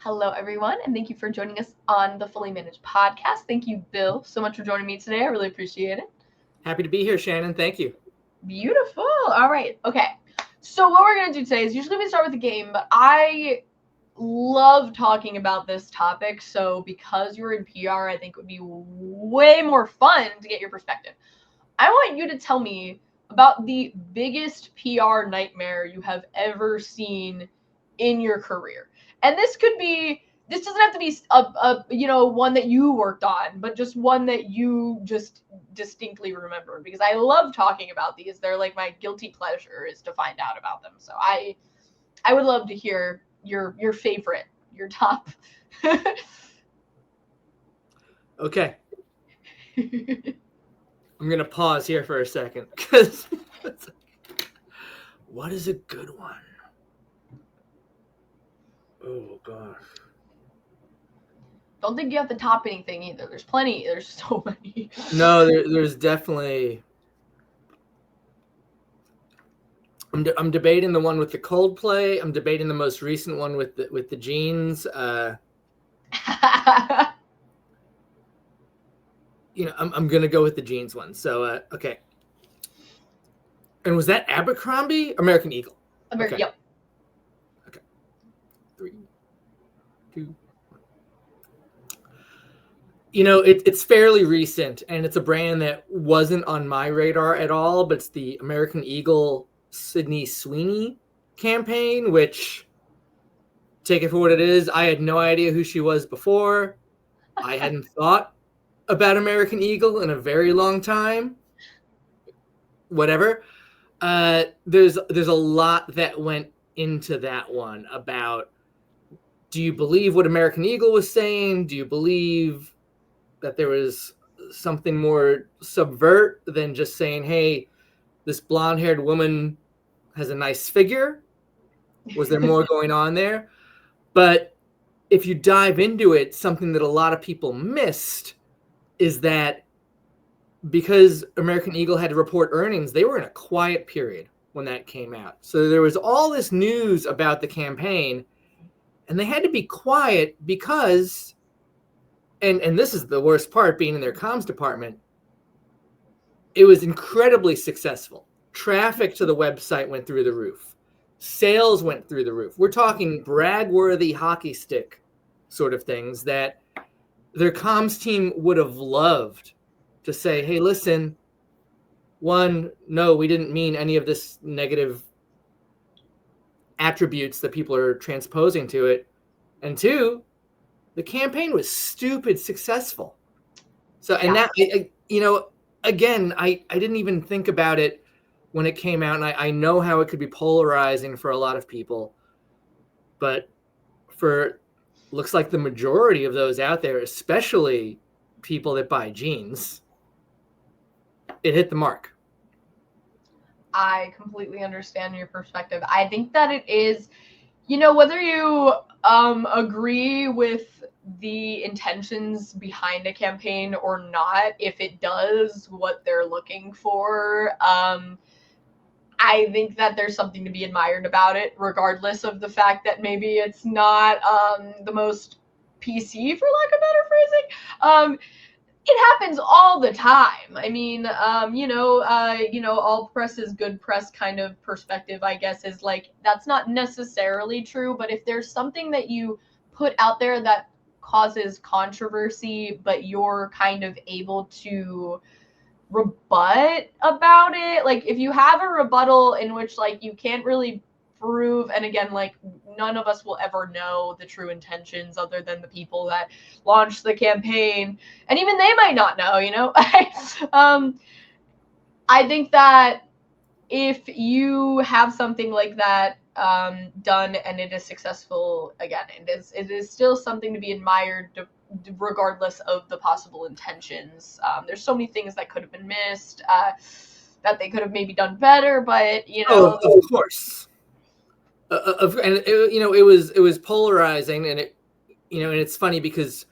Hello, everyone, and thank you for joining us on the Fully Managed podcast. Thank you, Bill, so much for joining me today. I really appreciate it. Happy to be here, Shannon. Thank you. Beautiful. All right. Okay. So what we're going to do today is usually we start with a game, but I love talking about this topic. So because you're in PR, I think it would be way more fun to get your perspective. I want you to tell me about the biggest PR nightmare you have ever seen in your career. And this doesn't have to be a one that you worked on, but just one that you just distinctly remember, because I love talking about these. They're like my guilty pleasure is to find out about them. So I would love to hear your favorite, your top. Okay. I'm going to pause here for a second because what is a good one? Oh, gosh. Don't think you have to top anything either. There's plenty. There's so many. No, there's definitely. I'm debating the one with the Coldplay. I'm debating the most recent one with the jeans. I'm gonna go with the jeans one. So okay. And was that Abercrombie? American Eagle. Okay. Yep. Okay. 3, 2, 1. It's fairly recent, and it's a brand that wasn't on my radar at all, but it's the American Eagle Sydney Sweeney campaign, which, take it for what it is, I had no idea who she was before. I hadn't thought about American Eagle in a very long time. Whatever. There's a lot that went into that one about, do you believe what American Eagle was saying? Do you believe that there was something more subvert than just saying, hey, this blonde-haired woman has a nice figure? Was there more going on there? But if you dive into it, something that a lot of people missed is that because American Eagle had to report earnings, they were in a quiet period when that came out. So there was all this news about the campaign, and they had to be quiet because, and this is the worst part, being in their comms department, it was incredibly successful. Traffic to the website went through the roof. Sales went through the roof. We're talking brag-worthy hockey stick sort of things that their comms team would have loved to say, hey, listen, one, no, we didn't mean any of this negative attributes that people are transposing to it. And two, the campaign was stupid successful. So, and that, again, I didn't even think about it when it came out, and I know how it could be polarizing for a lot of people, but looks like the majority of those out there, especially people that buy jeans, it hit the mark. I completely understand your perspective. I think that it is, whether you agree with the intentions behind a campaign or not, if it does what they're looking for, I think that there's something to be admired about it, regardless of the fact that maybe it's not the most PC, for lack of better phrasing. It happens all the time. I mean, all press is good press kind of perspective, I guess, is like, that's not necessarily true, but if there's something that you put out there that causes controversy, but you're kind of able to rebut about it, like if you have a rebuttal in which like you can't really prove, and again, like none of us will ever know the true intentions other than the people that launched the campaign, and even they might not know, I think that if you have something like that done and it is successful, again, it is still something to be admired, regardless of the possible intentions. There's so many things that could have been missed, that they could have maybe done better, but of course. And it was polarizing, and and it's funny because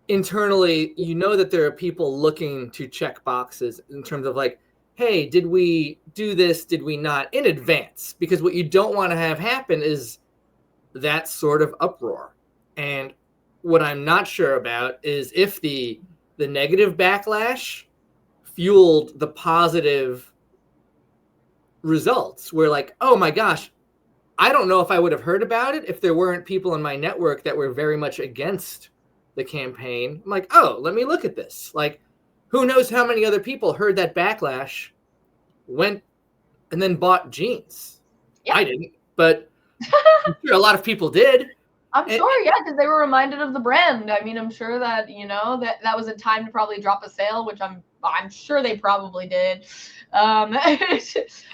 internally, that there are people looking to check boxes in terms of like, hey, did we do this? Did we not? In advance, because what you don't want to have happen is that sort of uproar. And what I'm not sure about is if the negative backlash fueled the positive results, where like, oh my gosh, I don't know if I would have heard about it if there weren't people in my network that were very much against the campaign. I'm like, oh, let me look at this. Like, who knows how many other people heard that backlash, went and then bought jeans. Yeah. I didn't, but I'm sure a lot of people did. I'm sure, yeah, because they were reminded of the brand. I mean, I'm sure that, you know, that was a time to probably drop a sale, which I'm sure they probably did.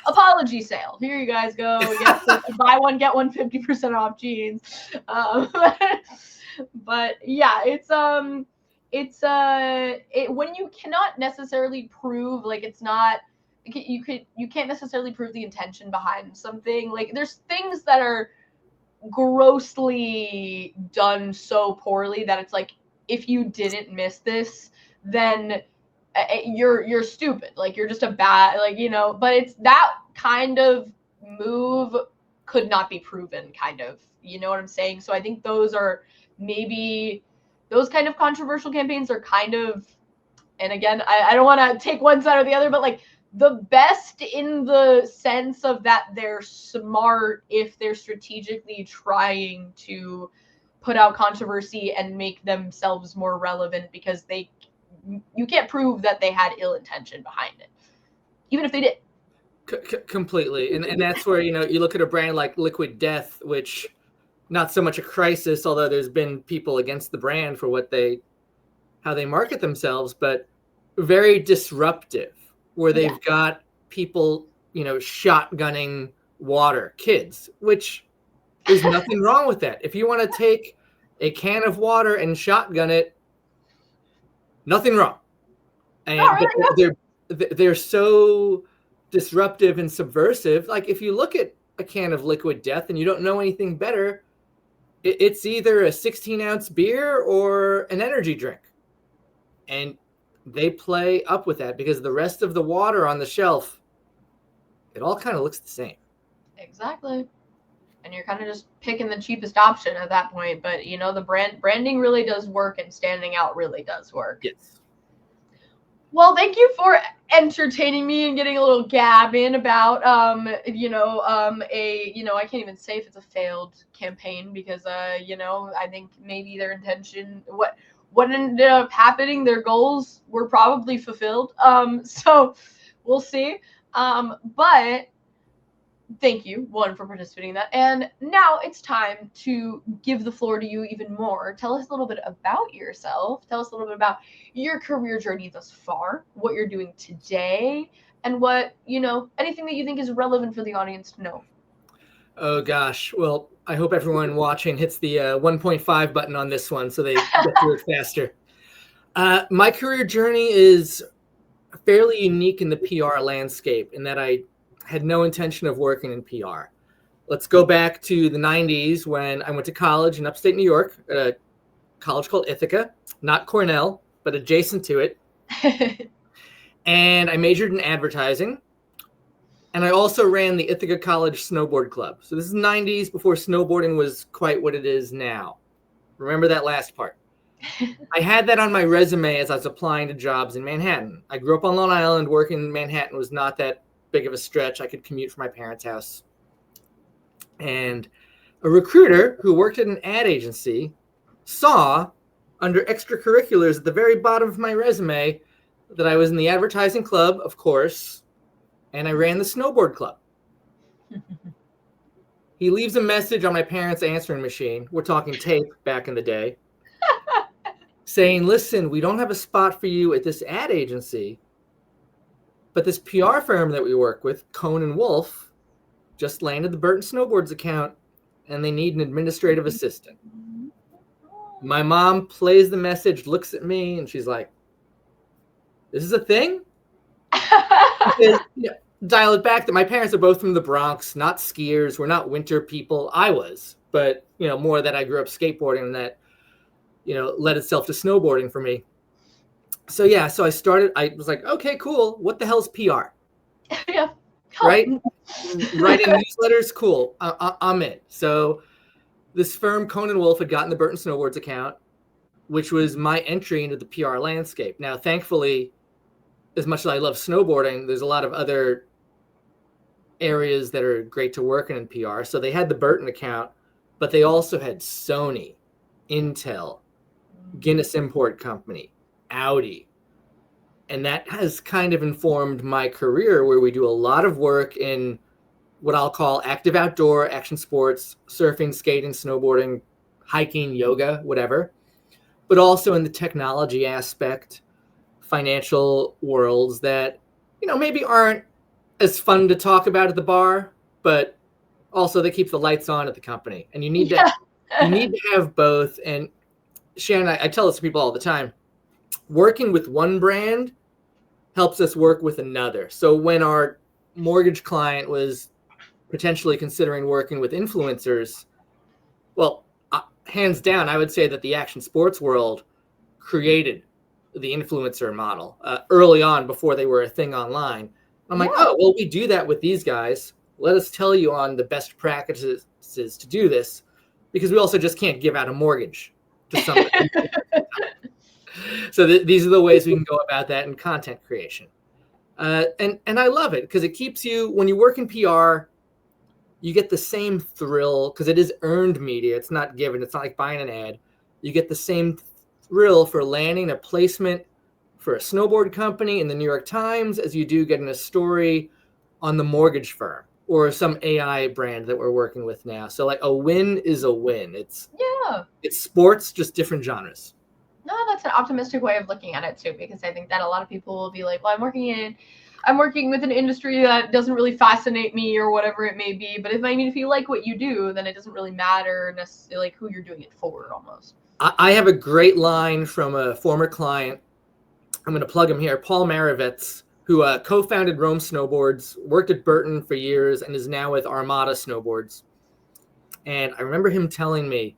Apology sale. Here you guys go. Buy one, get one 50% off jeans. But yeah, when you cannot necessarily prove, like, it's not, you can't necessarily prove the intention behind something. Like, there's things that are grossly done so poorly that it's like, if you didn't miss this, then you're stupid. Like, you're just a bad, like, you know. But it's that kind of move could not be proven, kind of, you know what I'm saying? So I think those are maybe, those kind of controversial campaigns are kind of, and again, I don't want to take one side or the other, but like, the best in the sense of that they're smart if they're strategically trying to put out controversy and make themselves more relevant, because you can't prove that they had ill intention behind it, even if they did. Completely. And that's where, you know, you look at a brand like Liquid Death, which, not so much a crisis, although there's been people against the brand for how they market themselves, but very disruptive, where they've got people, you know, shotgunning water, kids, which there's nothing wrong with that. If you want to take a can of water and shotgun it, nothing wrong. And they're so disruptive and subversive. Like, if you look at a can of Liquid Death and you don't know anything better, it's either a 16-ounce beer or an energy drink. And they play up with that because the rest of the water on the shelf, it all kind of looks the same. Exactly. And you're kind of just picking the cheapest option at that point. But, you know, the branding really does work, and standing out really does work. Yes. Well, thank you for entertaining me and getting a little gab in about, I can't even say if it's a failed campaign, because, I think maybe their intention, what ended up happening, their goals were probably fulfilled. So we'll see. But thank you, one, for participating in that. And now it's time to give the floor to you even more. Tell us a little bit about yourself. Tell us a little bit about your career journey thus far, what you're doing today, and what, anything that you think is relevant for the audience to know. Oh, gosh. Well, I hope everyone watching hits the 1.5 button on this one so they get through it faster. My career journey is fairly unique in the PR landscape in that I had no intention of working in PR. Let's go back to the 90s when I went to college in upstate New York, at a college called Ithaca, not Cornell, but adjacent to it. And I majored in advertising. And I also ran the Ithaca College Snowboard Club. So this is 90s, before snowboarding was quite what it is now. Remember that last part. I had that on my resume as I was applying to jobs in Manhattan. I grew up on Long Island. Working in Manhattan was not that big of a stretch. I could commute from my parents' house. And a recruiter who worked at an ad agency saw under extracurriculars at the very bottom of my resume that I was in the advertising club, of course, and I ran the snowboard club. He leaves a message on my parents' answering machine. We're talking tape back in the day. Saying, listen, we don't have a spot for you at this ad agency, but this PR firm that we work with, Cohn & Wolf, just landed the Byrne Snowboards account, and they need an administrative assistant. My mom plays the message, looks at me, and she's like, this is a thing? Because, dial it back that my parents are both from the Bronx, not skiers. We're not winter people. I was, but, more that I grew up skateboarding, and that, led itself to snowboarding for me. So I started, I was like, okay, cool. What the hell's PR? Yeah. Right? Writing newsletters, cool. I'm in. So this firm, Conan Wolf, had gotten the Burton Snowboards account, which was my entry into the PR landscape. Now, thankfully, as much as I love snowboarding, there's a lot of other areas that are great to work in PR. So they had the Burton account, but they also had Sony, Intel, Guinness Import Company, Audi. And that has kind of informed my career, where we do a lot of work in what I'll call active outdoor, action sports, surfing, skating, snowboarding, hiking, yoga, whatever, but also in the technology aspect, financial worlds that, maybe aren't as fun to talk about at the bar, but also they keep the lights on at the company. And you need to have both. And Shannon, I tell this to people all the time, working with one brand helps us work with another. So when our mortgage client was potentially considering working with influencers, well, hands down, I would say that the action sports world created the influencer model early on, before they were a thing online. I'm like, oh, well, we do that with these guys. Let us tell you on the best practices to do this, because we also just can't give out a mortgage to somebody. So these are the ways we can go about that in content creation. And I love it, because it keeps you, when you work in PR, you get the same thrill, because it is earned media. It's not given. It's not like buying an ad. You get the same thrill for landing a placement for a snowboard company in the New York Times as you do getting a story on the mortgage firm or some AI brand that we're working with now. So like, a win is a win. It's sports, just different genres. No, that's an optimistic way of looking at it too, because I think that a lot of people will be like, well, I'm working with an industry that doesn't really fascinate me or whatever it may be. But if you like what you do, then it doesn't really matter necessarily like who you're doing it for almost. I have a great line from a former client. I'm going to plug him here. Paul Maravets, who co-founded Rome Snowboards, worked at Burton for years, and is now with Armada Snowboards. And I remember him telling me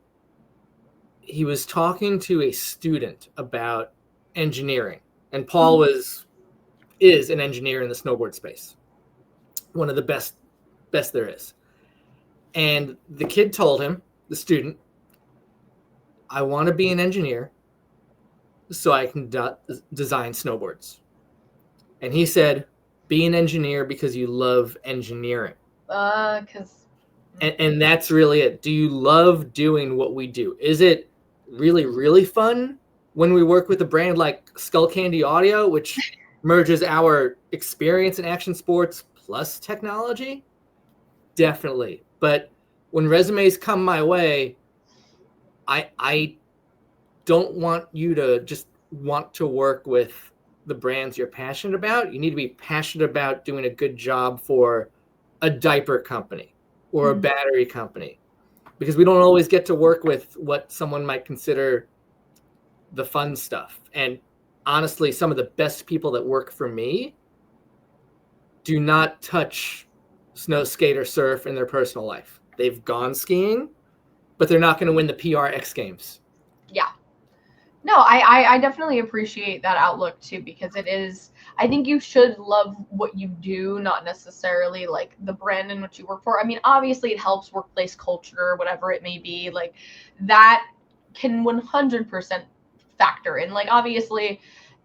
he was talking to a student about engineering. And Paul is an engineer in the snowboard space, one of the best there is. And the kid told him, the student, I want to be an engineer so I can design snowboards. And he said, be an engineer because you love engineering. And that's really it. Do you love doing what we do? Is it really, really fun when we work with a brand like Skull Candy Audio, which merges our experience in action sports plus technology? Definitely. But when resumes come my way, I don't want you to just want to work with the brands you're passionate about. You need to be passionate about doing a good job for a diaper company or a battery company, because we don't always get to work with what someone might consider the fun stuff. And honestly, some of the best people that work for me do not touch snow, skate, or surf in their personal life. They've gone skiing, but they're not going to win the PR X Games. Yeah. No, I definitely appreciate that outlook too, because it is, I think you should love what you do, not necessarily like the brand in which you work for. I mean, obviously it helps workplace culture, whatever it may be, like that can 100% factor in. Like, obviously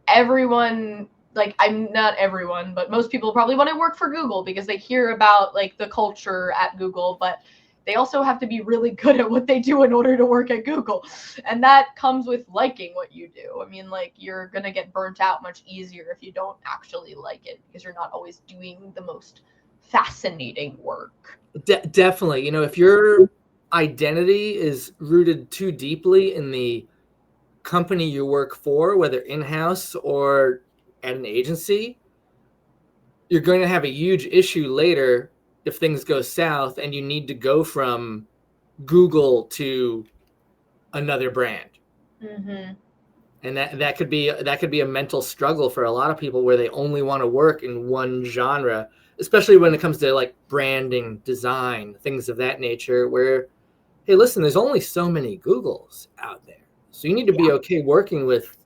everyone, like, I'm not everyone, but most people probably want to work for Google because they hear about like the culture at Google, but they also have to be really good at what they do in order to work at Google. And that comes with liking what you do. I mean, like, you're going to get burnt out much easier if you don't actually like it, because you're not always doing the most fascinating work. Definitely. You know, if your identity is rooted too deeply in the company you work for, whether in-house or at an agency, you're going to have a huge issue later if things go south and you need to go from Google to another brand. Mm-hmm. And that could be a mental struggle for a lot of people, where they only want to work in one genre, especially when it comes to like branding, design, things of that nature, where, hey, listen, there's only so many Googles out there. So you need to be okay working with,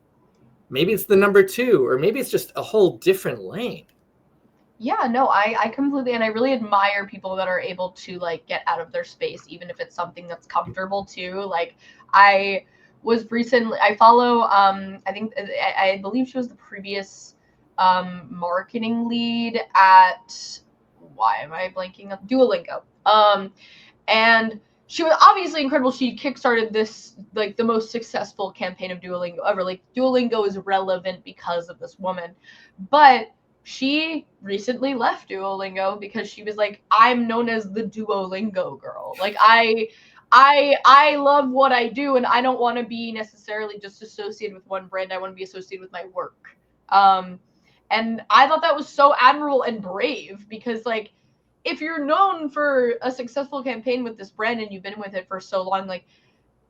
maybe it's the number 2, or maybe it's just a whole different lane. Yeah, no, I completely, and I really admire people that are able to like get out of their space, even if it's something that's comfortable too. Like I was recently, I follow, I think, I believe she was the previous marketing lead at, why am I blanking up? Duolingo. And she was obviously incredible. She kickstarted this like the most successful campaign of Duolingo ever. Like Duolingo is relevant because of this woman, but she recently left Duolingo because she was like, I'm known as the Duolingo girl. Like I love what I do, and I don't want to be necessarily just associated with one brand. I want to be associated with my work. Um, and I thought that was so admirable and brave because like if you're known for a successful campaign with this brand and you've been with it for so long, like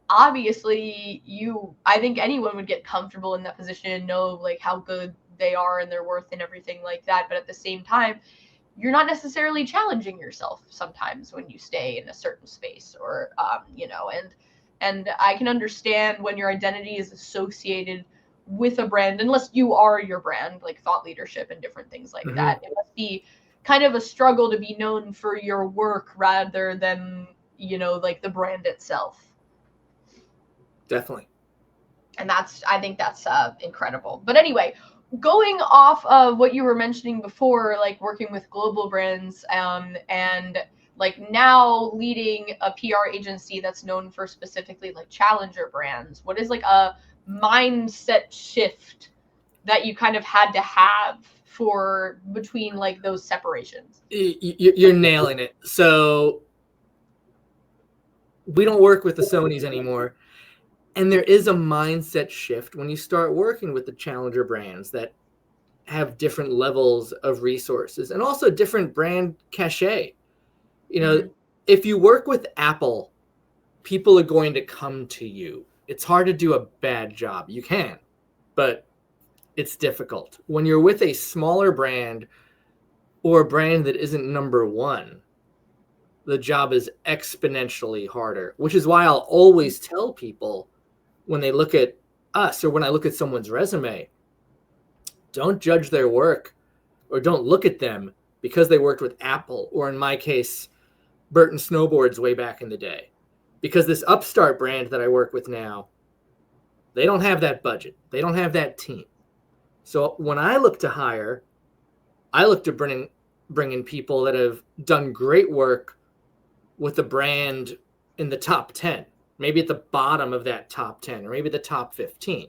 obviously I think anyone would get comfortable in that position and know like how good they are and their worth and everything like that. But at the same time, you're not necessarily challenging yourself sometimes when you stay in a certain space or and I can understand when your identity is associated with a brand, unless you are your brand, like thought leadership and different things like Mm-hmm. that. It must be kind of a struggle to be known for your work rather than like the brand itself. Definitely. And I think that's incredible. But anyway, going off of what you were mentioning before, like working with global brands, and like now leading a PR agency that's known for specifically like challenger brands, what is like a mindset shift that you kind of had to have for between like those separations? You're nailing it. So we don't work with the Sonys anymore. And there is a mindset shift when you start working with the challenger brands that have different levels of resources and also different brand cachet. Mm-hmm. If you work with Apple, people are going to come to you. It's hard to do a bad job. You can, but it's difficult. When you're with a smaller brand or a brand that isn't number one, the job is exponentially harder, which is why I'll always tell people when they look at us or when I look at someone's resume, don't judge their work or don't look at them because they worked with Apple or in my case, Byrne Snowboards way back in the day. Because this upstart brand that I work with now, they don't have that budget. They don't have that team. So when I look to hire, I look to bring in people that have done great work with a brand in the top 10, maybe at the bottom of that top 10, or maybe the top 15.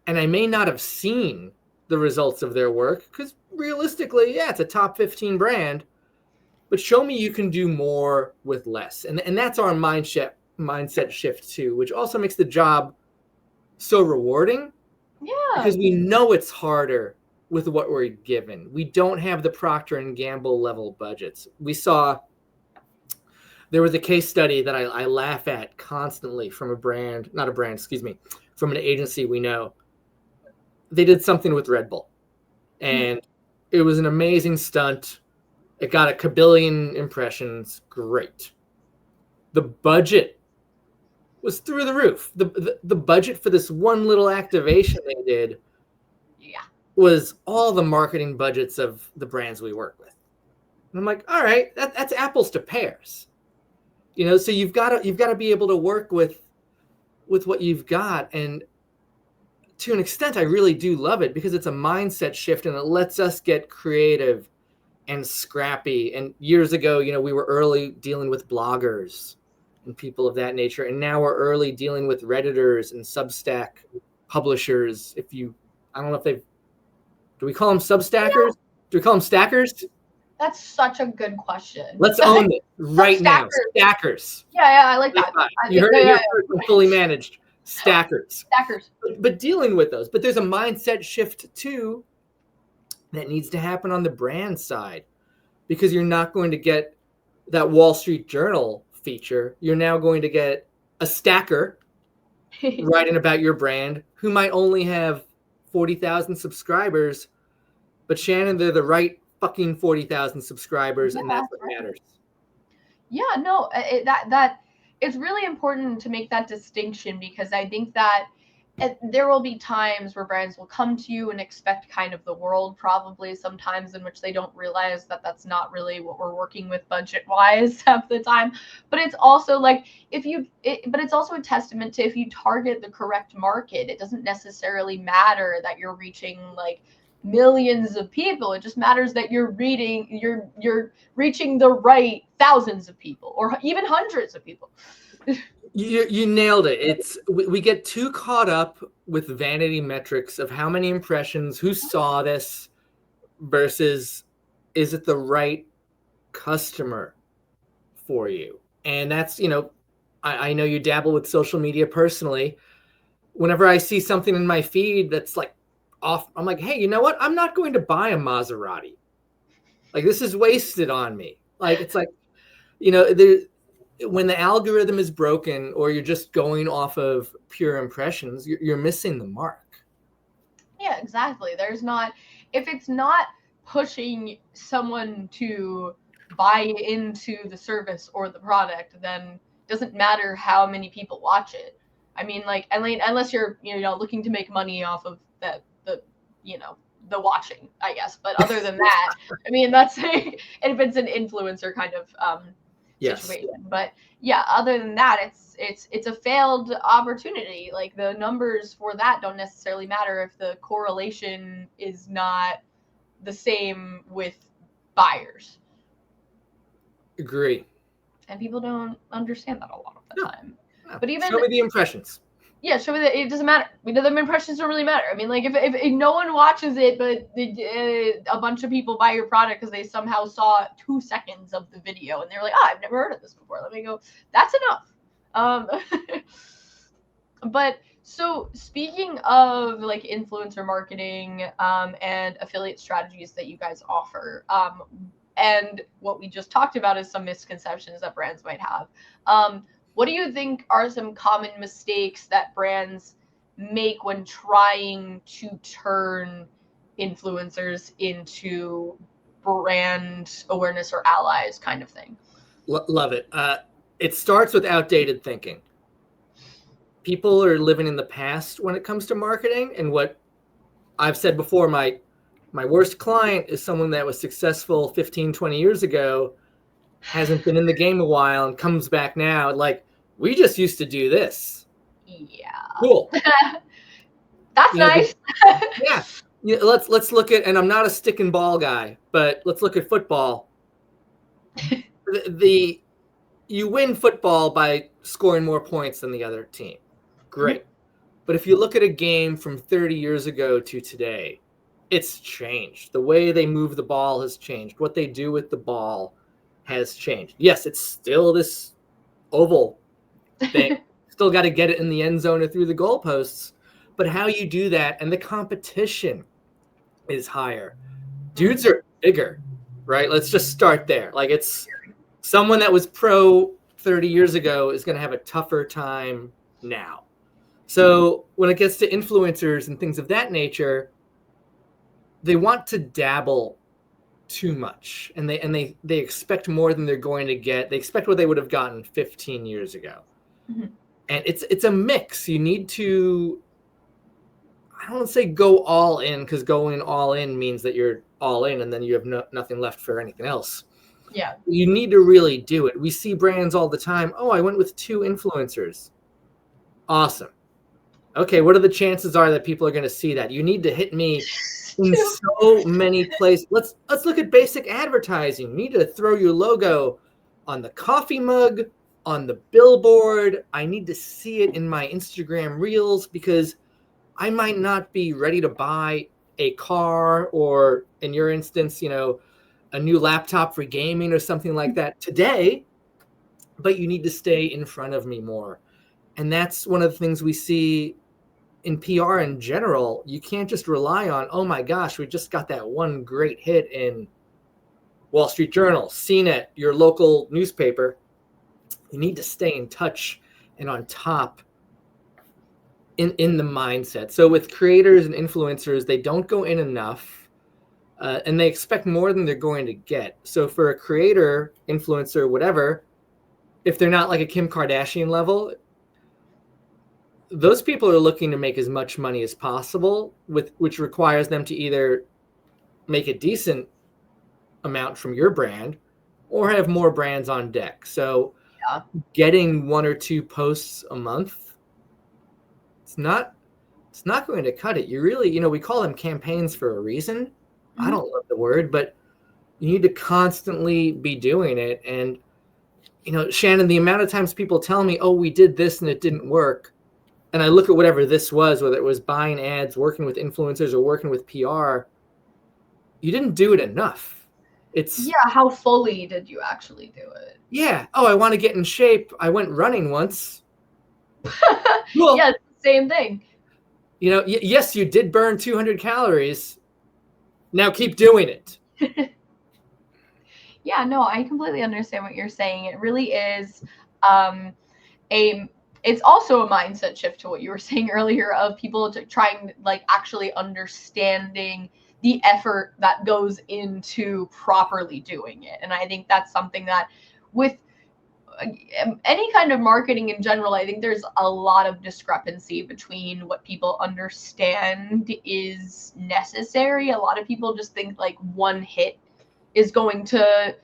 And I may not have seen the results of their work because realistically, yeah, it's a top 15 brand, but show me you can do more with less. And that's our mindset shift too, which also makes the job so rewarding Yeah. because we know it's harder with what we're given. We don't have the Procter and Gamble level budgets. There was a case study that I laugh at constantly from from an agency we know. They did something with Red Bull, and it was an amazing stunt. It got a kabillion impressions. Great. The budget was through the roof. The budget for this one little activation they did Yeah. was all the marketing budgets of the brands we work with. And I'm like, all right, that's apples to pears. So you've got to be able to work with what you've got. And to an extent, I really do love it because it's a mindset shift and it lets us get creative and scrappy. And years ago, we were early dealing with bloggers and people of that nature. And now we're early dealing with Redditors and Substack publishers. I don't know if do we call them Substackers? Do we call them stackers? That's such a good question. Let's own it right now. Stackers. Yeah, I like that. You heard it here first, fully managed. Stackers. Stackers. But dealing with those. But there's a mindset shift too that needs to happen on the brand side because you're not going to get that Wall Street Journal feature. You're now going to get a stacker writing about your brand who might only have 40,000 subscribers, but Shannon, they're the right fucking 40,000 subscribers, and that's what matters. Yeah, no, that it's really important to make that distinction because I think that there will be times where brands will come to you and expect kind of the world, probably sometimes, in which they don't realize that that's not really what we're working with budget wise half the time. But it's also like, but it's also a testament to, if you target the correct market, it doesn't necessarily matter that you're reaching like millions of people. It just matters that you're reaching the right thousands of people, or even hundreds of people. You nailed it. We get too caught up with vanity metrics of how many impressions, who saw this, versus is it the right customer for you? And that's, I know you dabble with social media personally. Whenever I see something in my feed that's like off, I'm like, hey, you know what? I'm not going to buy a Maserati. Like, this is wasted on me. Like, it's like, when the algorithm is broken, or you're just going off of pure impressions, you're missing the mark. Yeah, exactly. If it's not pushing someone to buy into the service or the product, then it doesn't matter how many people watch it. I mean, like, unless you're, looking to make money off of the watching, I guess. But other than that, I mean, that's if it's an influencer kind of situation. Yes. But yeah, other than that, it's a failed opportunity. Like, the numbers for that don't necessarily matter if the correlation is not the same with buyers. Agree. And people don't understand that a lot of the time. No. But even show me the impressions. Yeah, show me that it doesn't matter. The impressions don't really matter. I mean, like, if no one watches it, but a bunch of people buy your product because they somehow saw 2 seconds of the video and they're like, I've never heard of this before. Let me go. That's enough. But so, speaking of like influencer marketing and affiliate strategies that you guys offer, and what we just talked about is some misconceptions that brands might have. What do you think are some common mistakes that brands make when trying to turn influencers into brand awareness or allies kind of thing? Love it. It starts with outdated thinking. People are living in the past when it comes to marketing. And what I've said before, my worst client is someone that was successful 15, 20 years ago, hasn't been in the game a while, and comes back now like, we just used to do this. Yeah. Cool. That's nice. Yeah. Let's look at, and I'm not a stick and ball guy, but let's look at football. You win football by scoring more points than the other team. Great. But if you look at a game from 30 years ago to today, it's changed. The way they move the ball has changed. What they do with the ball has changed. Yes, it's still this oval thing. Still got to get it in the end zone or through the goalposts. But how you do that, and the competition is higher. Dudes are bigger, right? Let's just start there. Like, it's someone that was pro 30 years ago is going to have a tougher time now. So when it gets to influencers and things of that nature, they want to dabble too much, and they expect more than they're going to get. They expect what they would have gotten 15 years ago. Mm-hmm. And it's a mix. You need to, I don't want to say go all in, because going all in means that you're all in and then you have nothing left for anything else. Yeah. You need to really do it. We see brands all the time. Oh, I went with 2 influencers. Awesome. Okay, what are the chances are that people are going to see that? You need to hit me in so many places. Let's look at basic advertising. You need to throw your logo on the coffee mug, on the billboard. I need to see it in my Instagram reels, because I might not be ready to buy a car, or in your instance, a new laptop for gaming or something like that today, but you need to stay in front of me more. And that's one of the things we see in PR in general. You can't just rely on, oh my gosh, we just got that one great hit in Wall Street Journal, CNET, your local newspaper. You need to stay in touch and on top in the mindset. So with creators and influencers, they don't go in enough, and they expect more than they're going to get. So for a creator, influencer, whatever, if they're not like a Kim Kardashian level, those people are looking to make as much money as possible, which requires them to either make a decent amount from your brand or have more brands on deck. So Yeah. getting 1 or 2 posts a month, it's not going to cut it. You really, we call them campaigns for a reason. Mm-hmm. I don't love the word, but you need to constantly be doing it. And Shannon, the amount of times people tell me, oh, we did this and it didn't work, and I look at whatever this was, whether it was buying ads, working with influencers, or working with PR, you didn't do it enough. It's how fully did you actually do it? Yeah. Oh, I want to get in shape. I went running once. Cool. Yeah, it's the same thing. Yes, you did burn 200 calories. Now keep doing it. Yeah, no, I completely understand what you're saying. It really is it's also a mindset shift to what you were saying earlier of people trying like actually understanding the effort that goes into properly doing it. And I think that's something that with any kind of marketing in general, I think there's a lot of discrepancy between what people understand is necessary. A lot of people just think like one hit is going to,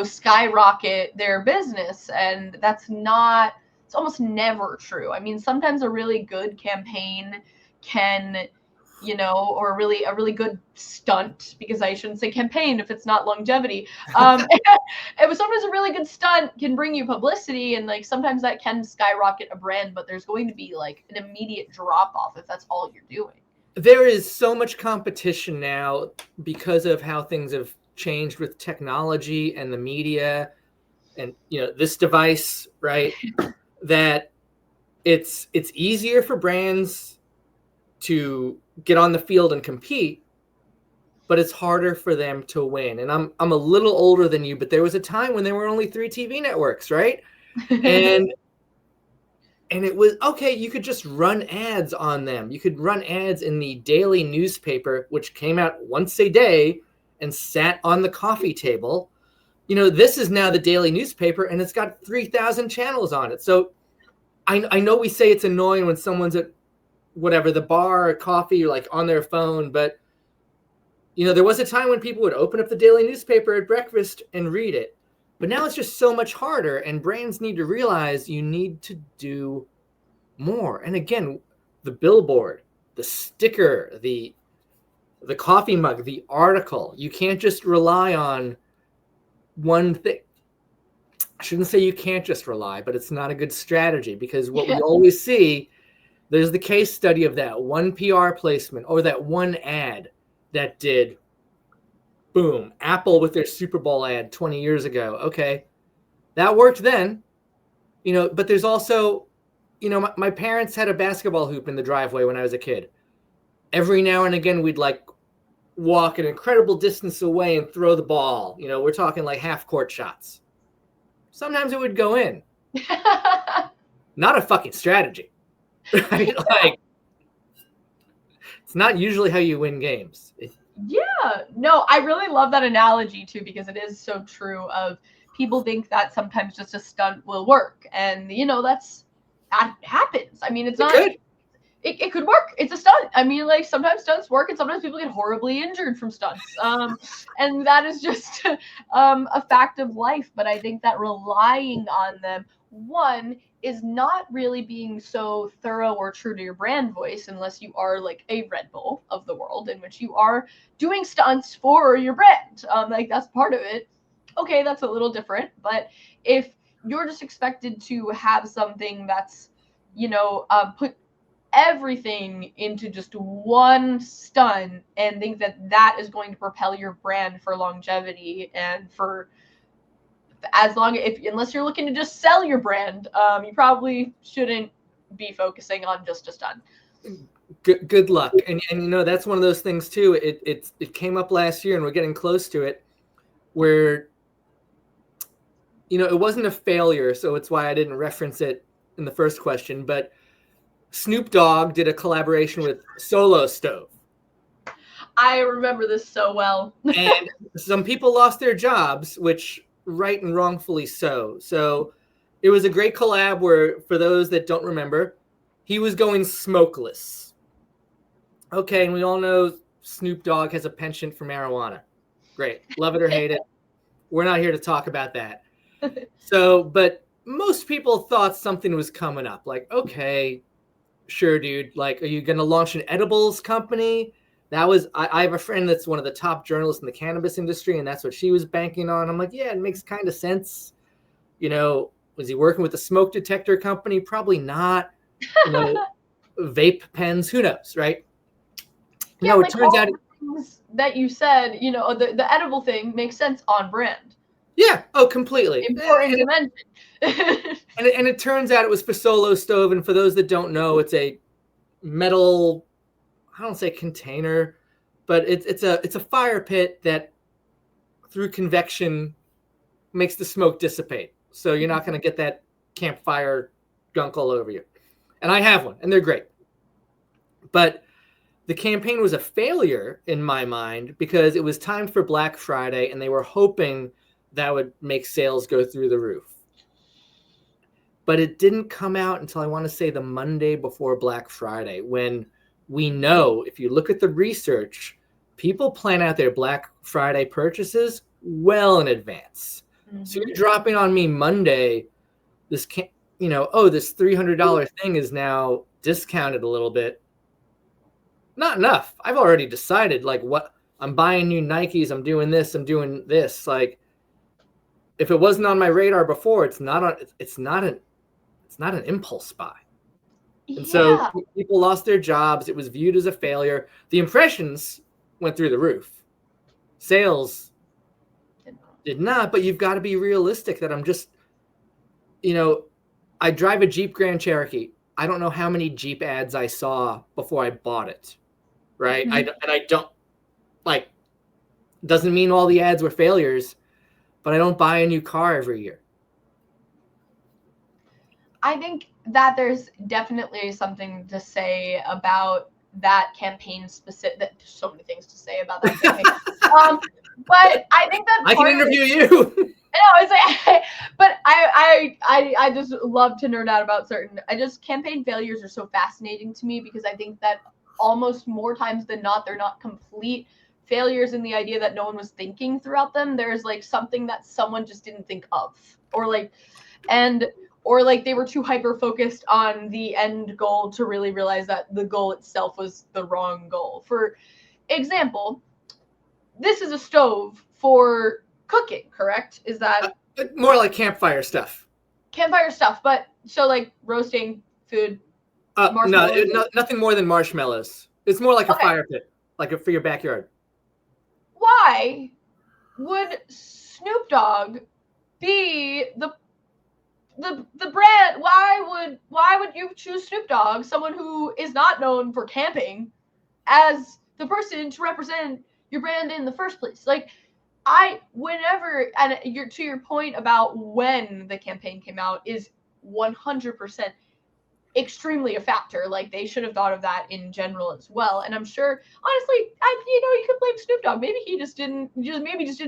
skyrocket their business. And that's not, it's almost never true. I mean, sometimes a really good campaign can, or a really good stunt, because I shouldn't say campaign if it's not longevity. Sometimes a really good stunt can bring you publicity, and like sometimes that can skyrocket a brand, but there's going to be like an immediate drop off if that's all you're doing. There is so much competition now because of how things have changed with technology and the media and this device, right? That it's easier for brands to get on the field and compete, but it's harder for them to win. And I'm a little older than you, but there was a time when there were only 3 TV networks, right? And it was okay. You could just run ads on them. You could run ads in the daily newspaper, which came out once a day and sat on the coffee table. This is now the daily newspaper, and it's got 3,000 channels on it. So I know we say it's annoying when someone's at whatever, the bar or coffee, or like on their phone, but there was a time when people would open up the daily newspaper at breakfast and read it. But now it's just so much harder, and brands need to realize you need to do more. And again, the billboard, the sticker, the coffee mug, the article, you can't just rely on one thing. I shouldn't say you can't just rely, but it's not a good strategy, because what we always see, there's the case study of that one PR placement or that one ad that did boom. Apple with their Super Bowl ad 20 years ago. Okay, that worked then, but there's also, my parents had a basketball hoop in the driveway when I was a kid. Every now and again, we'd like walk an incredible distance away and throw the ball. We're talking like half court shots. Sometimes it would go in. Not a fucking strategy. Right? Like, it's not usually how you win games. Yeah, no, I really love that analogy too, because it is so true of people think that sometimes just a stunt will work. And, that happens. I mean, it's not, it could work. It's a stunt. I mean, like sometimes stunts work and sometimes people get horribly injured from stunts. And that is just a fact of life. But I think that relying on them, one, is not really being so thorough or true to your brand voice, unless you are like a Red Bull of the world, in which you are doing stunts for your brand. Like that's part of it. Okay, that's a little different. But if you're just expected to have something that's, put everything into just one stunt and think that that is going to propel your brand for longevity and for unless you're looking to just sell your brand, you probably shouldn't be focusing on just a stunt. Good luck. And that's one of those things too. It came up last year and we're getting close to it, where it wasn't a failure, so it's why I didn't reference it in the first question, but Snoop Dogg did a collaboration with Solo Stove. I remember this so well. And some people lost their jobs, which right and wrongfully so. So it was a great collab where, for those that don't remember, he was going smokeless. Okay, and we all know Snoop Dogg has a penchant for marijuana. Great. Love it or hate it. We're not here to talk about that. So, but most people thought something was coming up. Like, okay, sure, dude. Like, are you going to launch an edibles company? That was, I have a friend that's one of the top journalists in the cannabis industry, and that's what she was banking on. I'm like, yeah, it makes kind of sense. You know, was he working with a smoke detector company? Probably not. You know, vape pens, who knows, right? Yeah, No, it like turns all out. the things that you said, you know, the edible thing makes sense on brand. Yeah, oh, completely. Important to mention. And it turns out it was for Solo Stove, and for those that don't know, it's a metal, I don't say container, but it's a fire pit that through convection makes the smoke dissipate. So you're not going to get that campfire gunk all over you. And I have one, and they're great. But the campaign was a failure in my mind because it was timed for Black Friday, and they were hoping that would make sales go through the roof. But it didn't come out until I want to say the Monday before Black Friday, when we know, if you look at the research, people plan out their Black Friday purchases well in advance. So you're dropping on me Monday, this can't, you know, oh, this $300 thing is now discounted a little bit. Not enough. I've already decided, like, what I'm buying new Nikes, I'm doing this, I'm doing this. Like, if it wasn't on my radar before, it's not an impulse buy. And so Yeah. people lost their jobs. It was viewed as a failure. The impressions went through the roof. Sales did not, but you've got to be realistic that I'm just, you know, I drive a Jeep Grand Cherokee. I don't know how many Jeep ads I saw before I bought it, right? And I don't, like, doesn't mean all the ads were failures, but I don't buy a new car every year. I think that there's definitely something to say about that campaign specific. There's so many things to say about that campaign. But I think that I can interview you. I know, it's like, but I just love to nerd out about certain. Campaign failures are so fascinating to me because I think that almost more times than not, they're not complete failures in the idea that no one was thinking throughout them. There's like something that someone just didn't think of, or like they were too hyper focused on the end goal to really realize that the goal itself was the wrong goal. For example, this is a stove for cooking, correct? Is that more like campfire stuff? Campfire stuff, but so like roasting food. Nothing more than marshmallows. It's more like a fire pit, like for your backyard. Why would Snoop Dogg be the brand? Why would you choose Snoop Dogg, someone who is not known for camping, as the person to represent your brand in the first place? Like, to your point about when the campaign came out is 100% extremely a factor. Like, they should have thought of that in general as well. And I'm sure, honestly, you could blame Snoop Dogg. Maybe he just didn't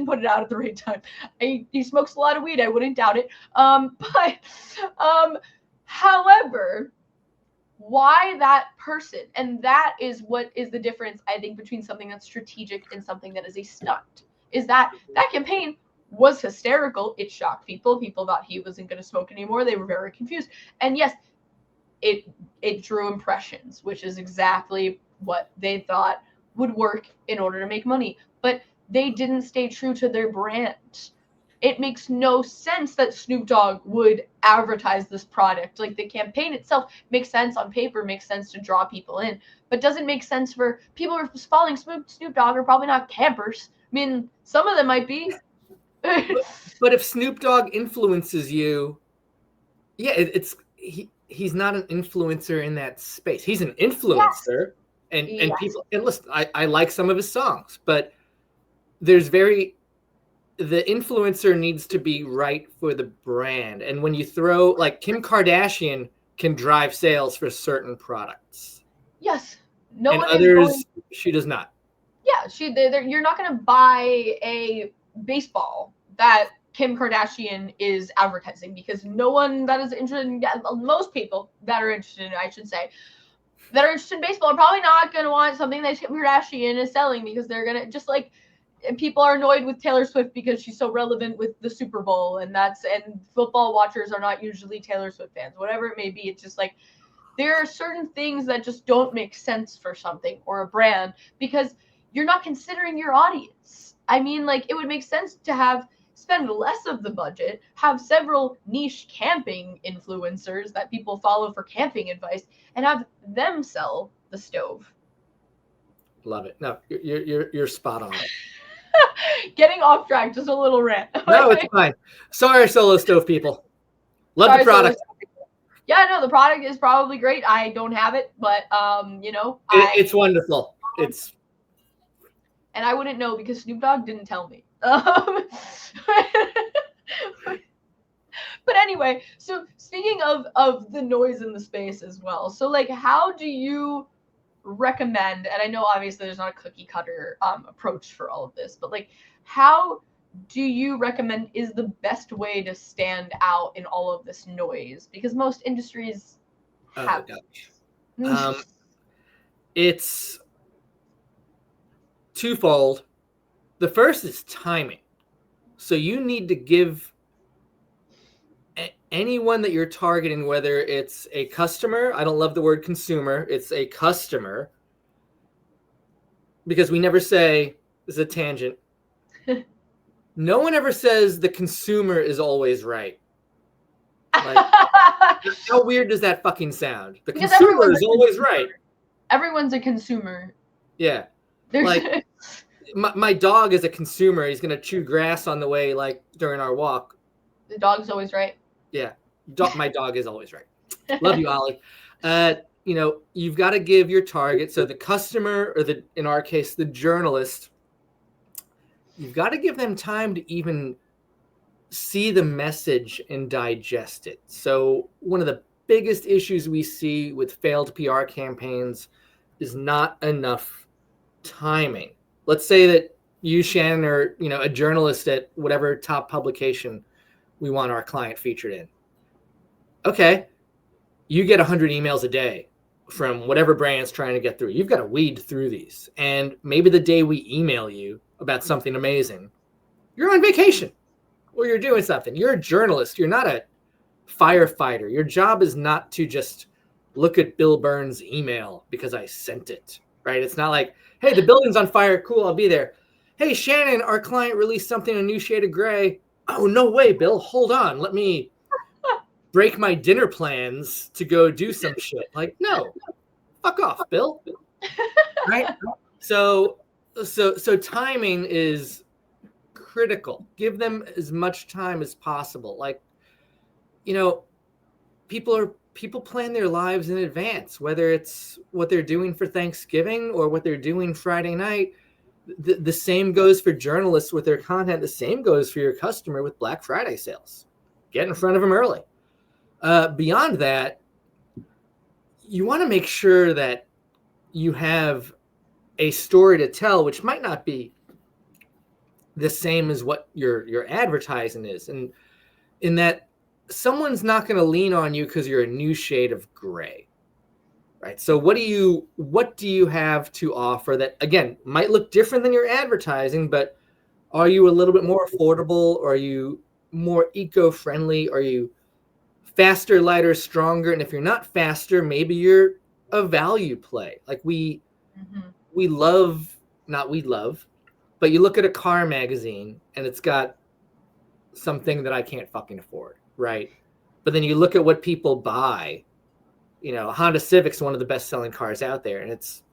put it out at the right time. He smokes a lot of weed. I wouldn't doubt it. However, why that person? And that is what is the difference, I think, between something that's strategic and something that is a stunt. Is that campaign was hysterical. It shocked people. People thought he wasn't going to smoke anymore. They were very confused. And yes, it drew impressions, which is exactly what they thought would work in order to make money. But they didn't stay true to their brand. It makes no sense that Snoop Dogg would advertise this product. Like, the campaign itself makes sense on paper, makes sense to draw people in, but doesn't make sense for people who are following Snoop Dogg are probably not campers. I mean, some of them might be. But if Snoop Dogg influences you, yeah, he's not an influencer in that space. He's an influencer, and people, and listen, I like some of his songs, but the influencer needs to be right for the brand. And when you throw, like, Kim Kardashian can drive sales for certain products. Yes. And others, she does not. Yeah, you're not going to buy a baseball that Kim Kardashian is advertising, because no one that is interested in, most people that are interested in, I should say, that are interested in baseball are probably not going to want something that Kim Kardashian is selling, because they're going to, just like, and people are annoyed with Taylor Swift because she's so relevant with the Super Bowl, and football watchers are not usually Taylor Swift fans, whatever it may be. It's just like, there are certain things that just don't make sense for something or a brand, because you're not considering your audience. I mean, like, it would make sense to spend less of the budget, have several niche camping influencers that people follow for camping advice, and have them sell the stove. Love it. No, you're spot on. Getting off track, just a little rant. No, it's fine. Sorry, Solo Stove people. Love the product. Yeah, no, the product is probably great. I don't have it, but it's wonderful. And I wouldn't know because Snoop Dogg didn't tell me. But anyway, so speaking of the noise in the space as well, so like, how do you recommend, and I know obviously there's not a cookie cutter approach for all of this, but like, how do you recommend is the best way to stand out in all of this noise? Because most industries have it's twofold. The first is timing. So you need to give anyone that you're targeting, whether it's a customer, I don't love the word consumer, it's a customer, because we never say, this is a tangent, no one ever says the consumer is always right. Like, how weird does that fucking sound? The consumer is always right. Everyone's a consumer. Yeah. Like, my dog is a consumer. He's going to chew grass on the way, like, during our walk. The dog's always right. Yeah. My dog is always right. Love you, Ollie. You've got to give your target. So the customer, or in our case, the journalist, you've got to give them time to even see the message and digest it. So one of the biggest issues we see with failed PR campaigns is not enough timing. Let's say that you, Shannon, are a journalist at whatever top publication we want our client featured in. Okay, you get 100 emails a day from whatever brand's trying to get through. You've got to weed through these. And maybe the day we email you about something amazing, you're on vacation or you're doing something. You're a journalist. You're not a firefighter. Your job is not to just look at Bill Byrne's email because I sent it, right? It's not like, hey, the building's on fire. Cool, I'll be there. Hey, Shannon, our client released something, a new shade of gray. Oh, no way, Bill. Hold on. Let me break my dinner plans to go do some shit. Like, no, fuck off, Bill. Right? So timing is critical. Give them as much time as possible. Like, people plan their lives in advance, whether it's what they're doing for Thanksgiving or what they're doing Friday night. The same goes for journalists with their content. The same goes for your customer with Black Friday sales. Get in front of them early. Beyond that, you want to make sure that you have a story to tell, which might not be the same as what your advertising is. And in that, someone's not going to lean on you because you're a new shade of gray, right? So what do you have to offer that, again, might look different than your advertising, but are you a little bit more affordable? Are you more eco-friendly? Are you faster, lighter, stronger? And if you're not faster, maybe you're a value play. Like but you look at a car magazine and it's got something that I can't fucking afford, right? But then you look at what people buy. Honda Civic's one of the best-selling cars out there, and it's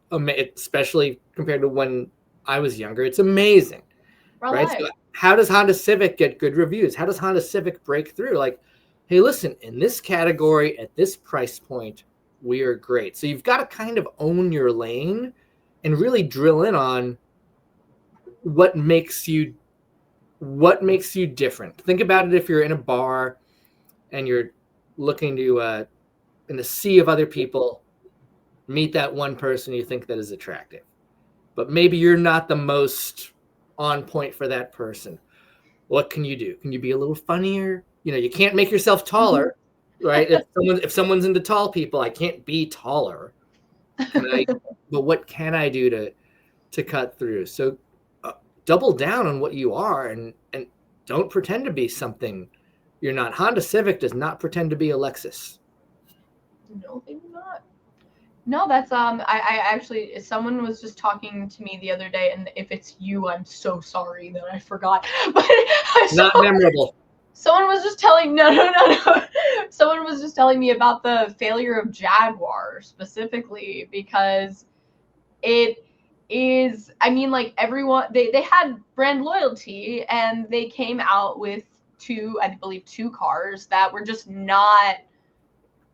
especially compared to when I was younger, it's amazing, right? So how does Honda Civic get good reviews? How does Honda Civic break through? Like, hey, listen, in this category at this price point, we are great. So you've got to kind of own your lane and really drill in on what makes you different. Think about it if you're in a bar and you're looking to, in a sea of other people, meet that one person you think that is attractive. But maybe you're not the most on point for that person. What can you do? Can you be a little funnier? You can't make yourself taller, right? If someone's into tall people, I can't be taller. But what can I do to cut through? So double down on what you are, and don't pretend to be something you're not. Honda Civic does not pretend to be a Lexus. No, they do not. No, that's I actually, someone was just talking to me the other day, and if it's you, I'm so sorry that I forgot. But Not memorable. Someone was just telling no. Someone was just telling me about the failure of Jaguar specifically, because it is, I mean, like, everyone, they had brand loyalty, and they came out with I believe two cars that were just not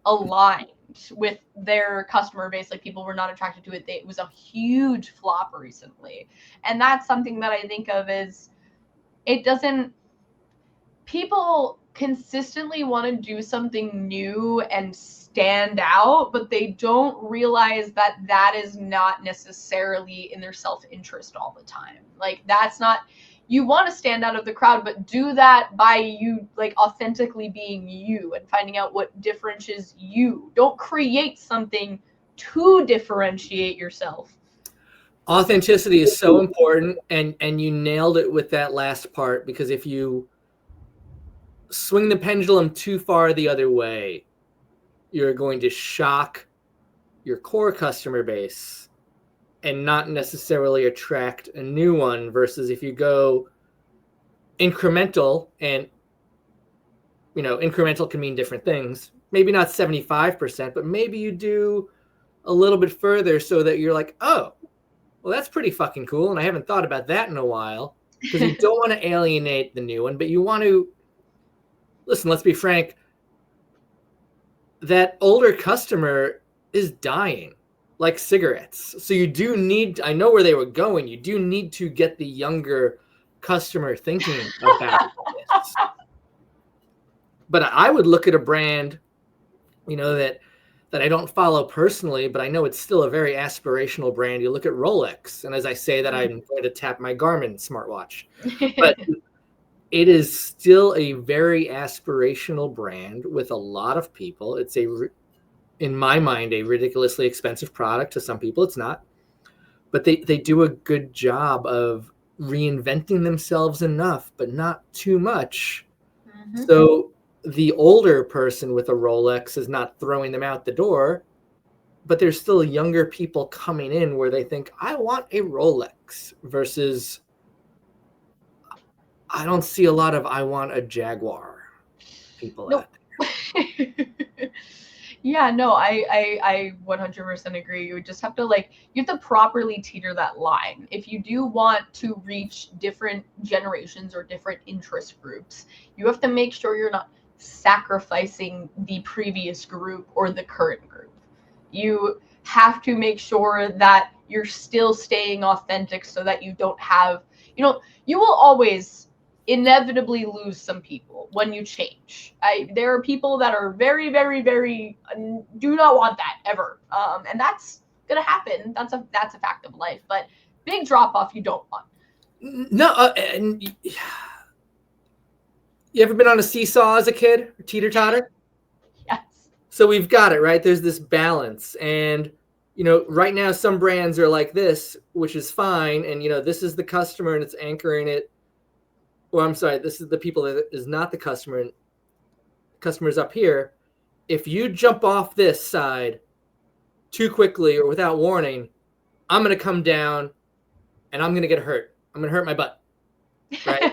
aligned with their customer base. Like, people were not attracted to it. It was a huge flop recently, and that's something that I think of as, it doesn't, people consistently want to do something new and stand out, but they don't realize that that is not necessarily in their self-interest all the time. Like, that's not, you want to stand out of the crowd, but do that by you, like, authentically being you and finding out what differentiates you. Don't create something to differentiate yourself. Authenticity is so important, and you nailed it with that last part, because if you swing the pendulum too far the other way, you're going to shock your core customer base and not necessarily attract a new one, versus if you go incremental, and incremental can mean different things. Maybe not 75%, but maybe you do a little bit further, so that you're like, oh, well, that's pretty fucking cool, and I haven't thought about that in a while. Because you don't want to alienate the new one, but you want to, listen, let's be frank, that older customer is dying like cigarettes. So you do need, I know where they were going, you do need to get the younger customer thinking about this. But I would look at a brand, that I don't follow personally, but I know it's still a very aspirational brand. You look at Rolex, and as I say that, I'm going to tap my Garmin smartwatch. But it is still a very aspirational brand with a lot of people. It's in my mind, a ridiculously expensive product. To some people, it's not. But they do a good job of reinventing themselves enough, but not too much. Mm-hmm. So the older person with a Rolex is not throwing them out the door, but there's still younger people coming in where they think, I want a Rolex, versus I don't see a lot of I want a Jaguar people nope. out there. Yeah, no, I 100% agree. You just have to, you have to properly teeter that line. If you do want to reach different generations or different interest groups, you have to make sure you're not sacrificing the previous group or the current group. You have to make sure that you're still staying authentic, so that you don't have, you will always inevitably lose some people when you change. There are people that are very, very, very do not want that ever, and that's gonna happen. That's a fact of life. But big drop off, you don't want. No, and you ever been on a seesaw as a kid, or teeter totter? Yes. So we've got it, right? There's this balance, and right now some brands are like this, which is fine, and this is the customer, and it's anchoring it. Well, I'm sorry, this is the people that is not the customer, and customer's up here. If you jump off this side too quickly or without warning, I'm going to come down and I'm going to get hurt. I'm going to hurt my butt. Right?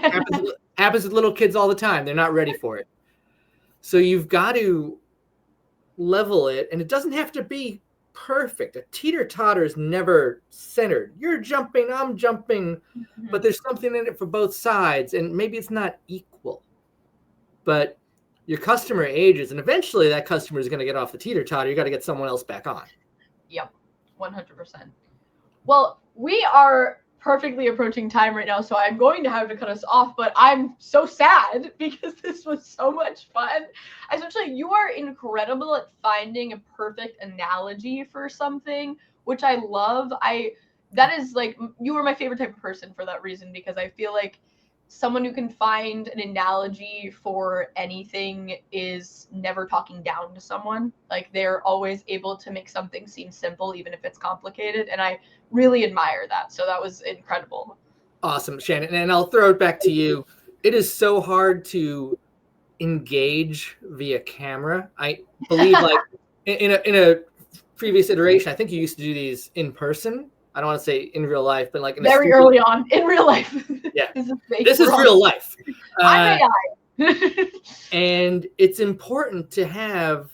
happens with little kids all the time. They're not ready for it. So you've got to level it, and it doesn't have to be perfect. A teeter-totter is never centered. You're jumping, I'm jumping, but there's something in it for both sides, and maybe it's not equal. But your customer ages, and eventually that customer is going to get off the teeter-totter. You got to get someone else back on. Yep, 100%. Well, we are perfectly approaching time right now, so I'm going to have to cut us off, but I'm so sad because this was so much fun. Essentially, you are incredible at finding a perfect analogy for something, which I love. That is, you are my favorite type of person for that reason, because I feel like someone who can find an analogy for anything is never talking down to someone. Like, they're always able to make something seem simple, even if it's complicated. And I really admire that. So that was incredible. Awesome, Shannon. And I'll throw it back to you. It is so hard to engage via camera. I believe, like, in a previous iteration, I think you used to do these in person. I don't want to say in real life, but like in very early on in real life. Yeah, this is real life. I'm AI. And it's important to have,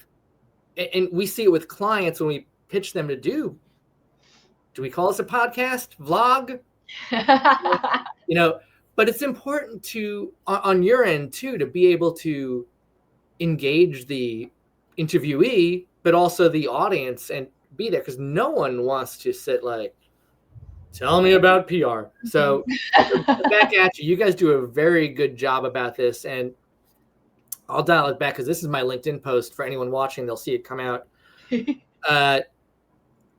and we see it with clients when we pitch them to do we call this a podcast, vlog? But it's important to, on your end too, to be able to engage the interviewee, but also the audience, and be there, because no one wants to sit like, tell me about PR. So back at you. You guys do a very good job about this, and I'll dial it back because this is my LinkedIn post. For anyone watching, they'll see it come out.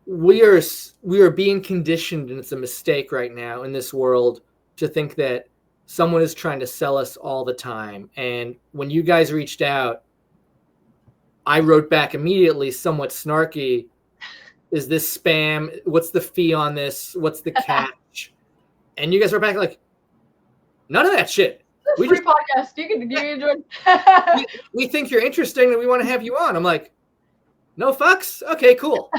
We are being conditioned, and it's a mistake right now in this world, to think that someone is trying to sell us all the time. And when you guys reached out, I wrote back immediately, somewhat snarky, is this spam? What's the fee on this? What's the catch? And you guys were back like, none of that shit. We free podcast. You can enjoy. We think you're interesting and we want to have you on. I'm like, no fucks? Okay, cool.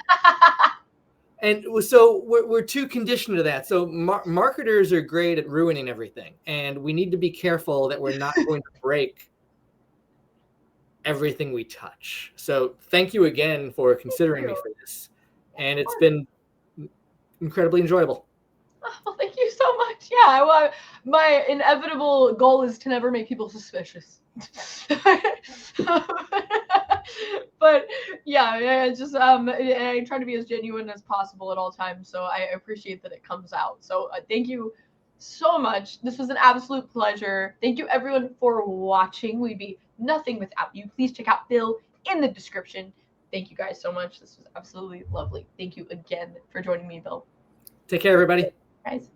And so we're too conditioned to that. So marketers are great at ruining everything. And we need to be careful that we're not going to break everything we touch. So thank you again for considering me for this. And it's been incredibly enjoyable. Well, thank you so much. Yeah, well, my inevitable goal is to never make people suspicious. But yeah, just I try to be as genuine as possible at all times. So I appreciate that it comes out. So thank you so much. This was an absolute pleasure. Thank you everyone for watching. We'd be nothing without you. Please check out Bill in the description. Thank you guys so much. This was absolutely lovely. Thank you again for joining me, Bill. Take care, everybody. Guys.